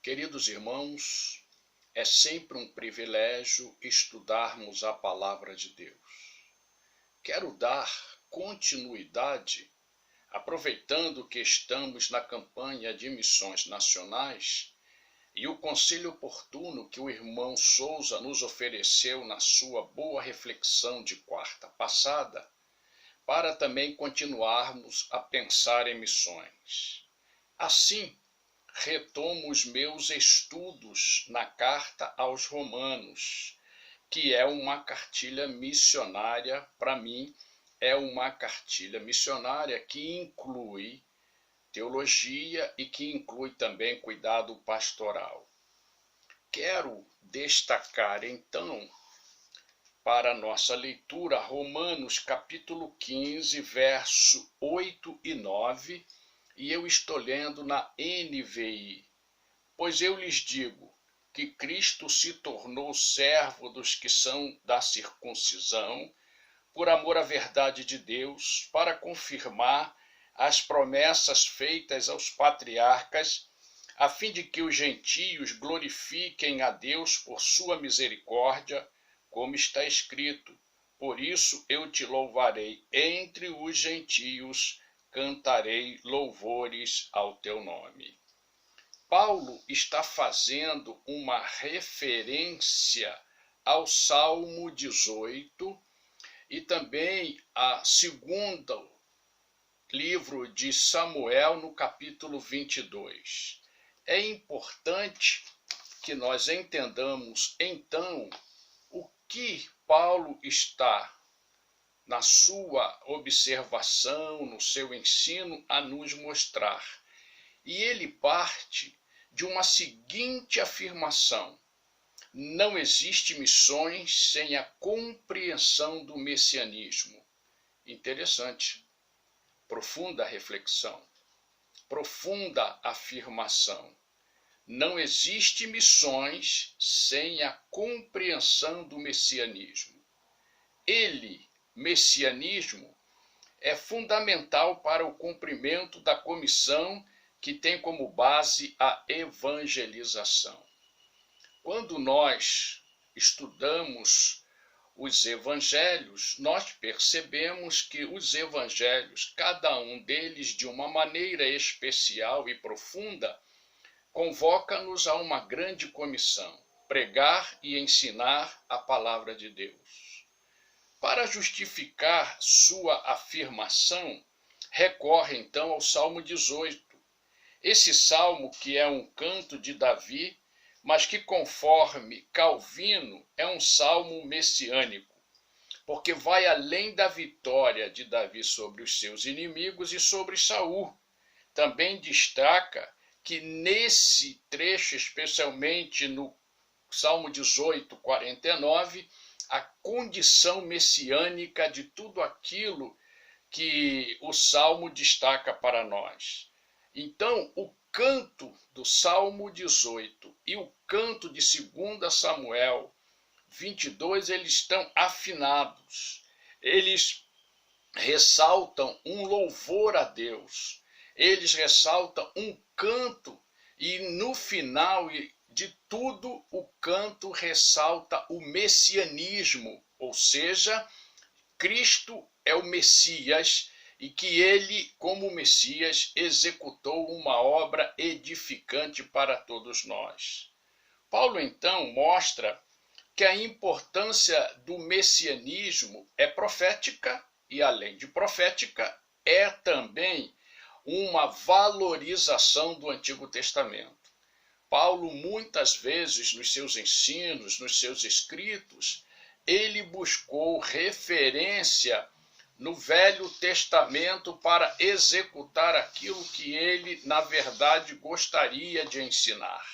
Queridos irmãos, é sempre um privilégio estudarmos a Palavra de Deus. Quero dar continuidade, aproveitando que estamos na campanha de missões nacionais e o conselho oportuno que o irmão Souza nos ofereceu na sua boa reflexão de quarta passada, para também continuarmos a pensar em missões. Assim, retomo os meus estudos na carta aos Romanos, que é uma cartilha missionária, para mim, é uma cartilha missionária que inclui teologia e que inclui também cuidado pastoral. Quero destacar, então, para nossa leitura, Romanos capítulo 15, verso 8 e 9, e eu estou lendo na NVI. Pois eu lhes digo que Cristo se tornou servo dos que são da circuncisão, por amor à verdade de Deus, para confirmar as promessas feitas aos patriarcas, a fim de que os gentios glorifiquem a Deus por sua misericórdia, como está escrito: por isso eu te louvarei entre os gentios, cantarei louvores ao teu nome. Paulo está fazendo uma referência ao Salmo 18 e também a segundo livro de Samuel, no capítulo 22. É importante que nós entendamos, então, o que Paulo está, na sua observação, no seu ensino, a nos mostrar. E ele parte de uma seguinte afirmação: não existe missões sem a compreensão do messianismo. Interessante, profunda reflexão, profunda afirmação. Não existe missões sem a compreensão do messianismo. Messianismo, é fundamental para o cumprimento da comissão que tem como base a evangelização. Quando nós estudamos os evangelhos, nós percebemos que os evangelhos, cada um deles de uma maneira especial e profunda, convoca-nos a uma grande comissão: pregar e ensinar a palavra de Deus. Para justificar sua afirmação, recorre então ao Salmo 18. Esse salmo, que é um canto de Davi, mas que, conforme Calvino, é um salmo messiânico, porque vai além da vitória de Davi sobre os seus inimigos e sobre Saul. Também destaca que nesse trecho, especialmente no Salmo 18, 49, a condição messiânica de tudo aquilo que o Salmo destaca para nós. Então, o canto do Salmo 18 e o canto de 2 Samuel 22, eles estão afinados. Eles ressaltam um louvor a Deus. Eles ressaltam um canto e no final de tudo o canto ressalta o messianismo, ou seja, Cristo é o Messias e que ele, como Messias, executou uma obra edificante para todos nós. Paulo, então, mostra que a importância do messianismo é profética e, além de profética, é também uma valorização do Antigo Testamento. Paulo, muitas vezes, nos seus ensinos, nos seus escritos, ele buscou referência no Velho Testamento para executar aquilo que ele, na verdade, gostaria de ensinar.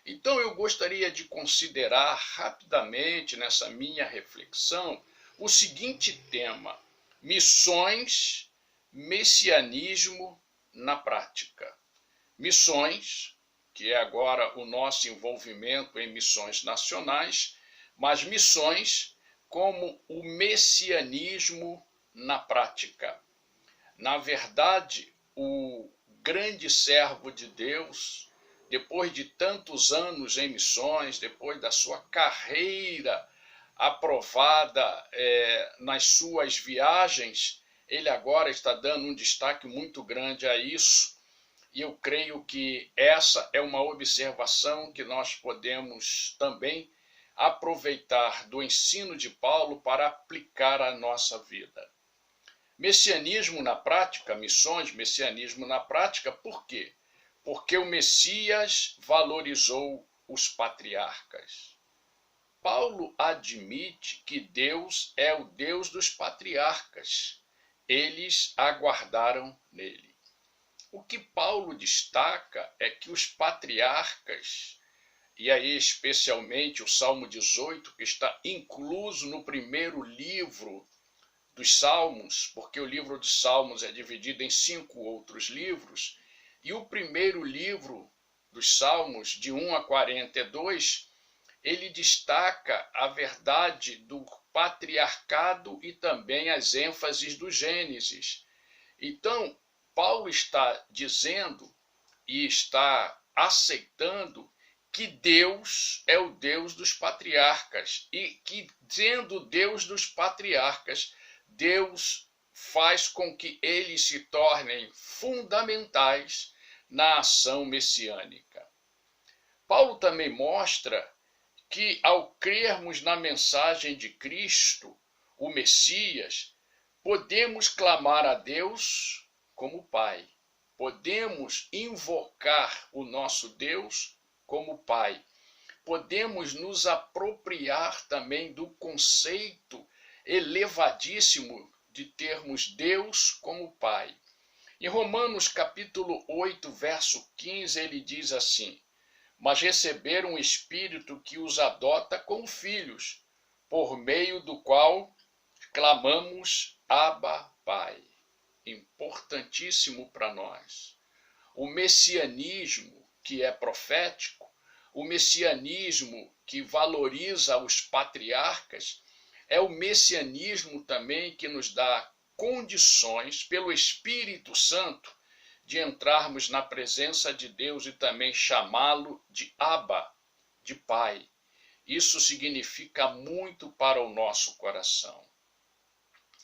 Então, eu gostaria de considerar rapidamente, nessa minha reflexão, o seguinte tema: missões, messianismo na prática. Missões, que é agora o nosso envolvimento em missões nacionais, mas missões como o messianismo na prática. Na verdade, o grande servo de Deus depois de tantos anos em missões, depois da sua carreira aprovada nas suas viagens, ele agora está dando um destaque muito grande a isso. E eu creio que essa é uma observação que nós podemos também aproveitar do ensino de Paulo para aplicar à nossa vida. Messianismo na prática, missões, messianismo na prática, por quê? Porque o Messias valorizou os patriarcas. Paulo admite que Deus é o Deus dos patriarcas. Eles aguardaram nele. O que Paulo destaca é que os patriarcas, e aí especialmente o Salmo 18, que está incluso no primeiro livro dos Salmos, porque o livro dos Salmos é dividido em 5 outros livros, e o primeiro livro dos Salmos, de 1 a 42, ele destaca a verdade do patriarcado e também as ênfases do Gênesis. Então, Paulo está dizendo e está aceitando que Deus é o Deus dos patriarcas e que, sendo Deus dos patriarcas, Deus faz com que eles se tornem fundamentais na ação messiânica. Paulo também mostra que, ao crermos na mensagem de Cristo, o Messias, podemos clamar a Deus como Pai. Podemos invocar o nosso Deus como Pai. Podemos nos apropriar também do conceito elevadíssimo de termos Deus como Pai. Em Romanos capítulo 8, verso 15, ele diz assim: mas receberam um Espírito que os adota como filhos, por meio do qual clamamos Abba, Pai. Importantíssimo para nós. O messianismo que é profético, o messianismo que valoriza os patriarcas, é o messianismo também que nos dá condições, pelo Espírito Santo, de entrarmos na presença de Deus e também chamá-lo de Abba, de Pai. Isso significa muito para o nosso coração.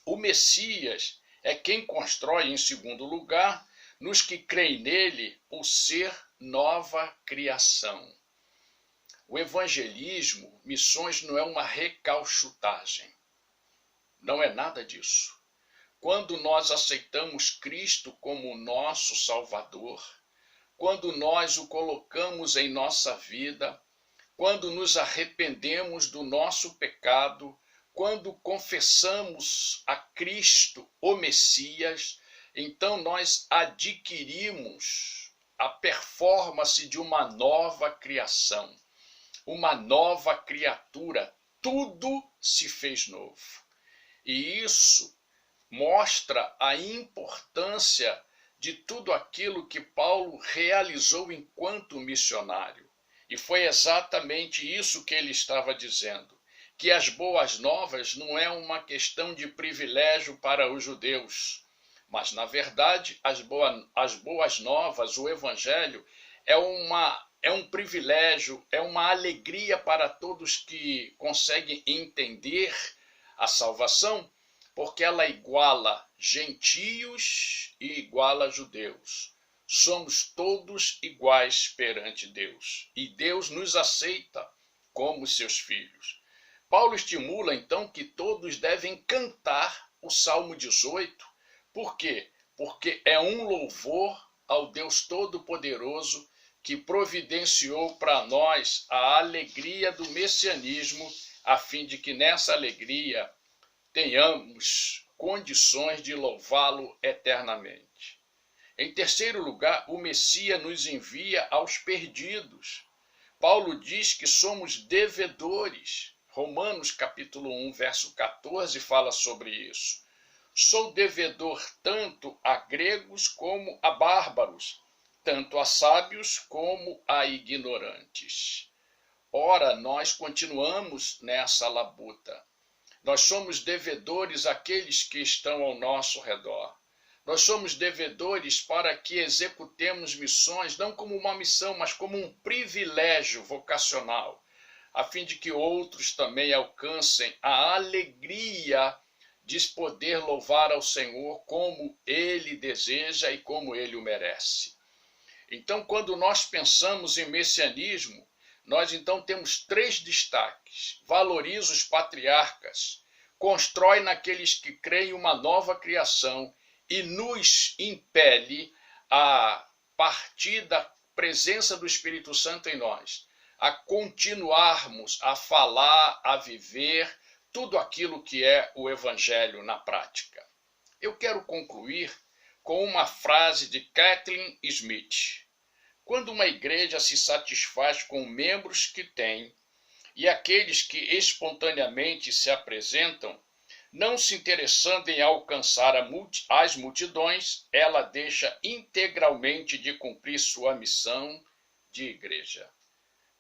O Messias é quem constrói, em segundo lugar, nos que creem nele, o ser nova criação. O evangelismo, missões, não é uma recalchutagem. Não é nada disso. Quando nós aceitamos Cristo como nosso Salvador, quando nós o colocamos em nossa vida, quando nos arrependemos do nosso pecado, quando confessamos a Cristo, o Messias, então nós adquirimos a performance de uma nova criação, uma nova criatura. Tudo se fez novo. E isso mostra a importância de tudo aquilo que Paulo realizou enquanto missionário. E foi exatamente isso que ele estava dizendo, que as boas novas não é uma questão de privilégio para os judeus, mas, na verdade, as boas novas, o evangelho, é um privilégio, é uma alegria para todos que conseguem entender a salvação, porque ela iguala gentios e iguala judeus. Somos todos iguais perante Deus, e Deus nos aceita como seus filhos. Paulo estimula, então, que todos devem cantar o Salmo 18. Por quê? Porque é um louvor ao Deus Todo-Poderoso que providenciou para nós a alegria do messianismo, a fim de que nessa alegria tenhamos condições de louvá-lo eternamente. Em terceiro lugar, o Messias nos envia aos perdidos. Paulo diz que somos devedores. Romanos capítulo 1, verso 14 fala sobre isso. Sou devedor tanto a gregos como a bárbaros, tanto a sábios como a ignorantes. Ora, nós continuamos nessa labuta. Nós somos devedores àqueles que estão ao nosso redor. Nós somos devedores para que executemos missões, não como uma missão, mas como um privilégio vocacional, a fim de que outros também alcancem a alegria de poder louvar ao Senhor como Ele deseja e como Ele o merece. Então, quando nós pensamos em messianismo, nós então temos 3 destaques. Valoriza os patriarcas, constrói naqueles que creem uma nova criação e nos impele a partir da presença do Espírito Santo em nós, a continuarmos a falar, a viver tudo aquilo que é o Evangelho na prática. Eu quero concluir com uma frase de Kathleen Smith. Quando uma igreja se satisfaz com membros que tem e aqueles que espontaneamente se apresentam, não se interessando em alcançar as multidões, ela deixa integralmente de cumprir sua missão de igreja.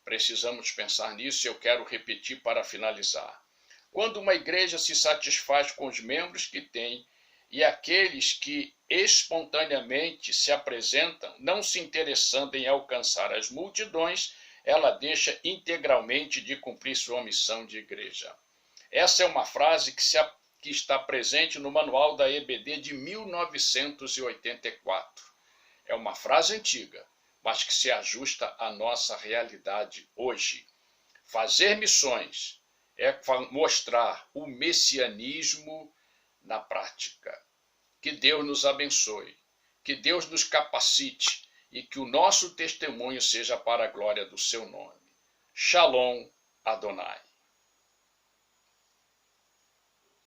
Precisamos pensar nisso e eu quero repetir para finalizar. Quando uma igreja se satisfaz com os membros que tem e aqueles que espontaneamente se apresentam, não se interessando em alcançar as multidões, ela deixa integralmente de cumprir sua missão de igreja. Essa é uma frase que está presente no manual da EBD de 1984. É uma frase antiga, mas que se ajusta à nossa realidade hoje. Fazer missões é mostrar o messianismo na prática. Que Deus nos abençoe, que Deus nos capacite e que o nosso testemunho seja para a glória do seu nome. Shalom Adonai.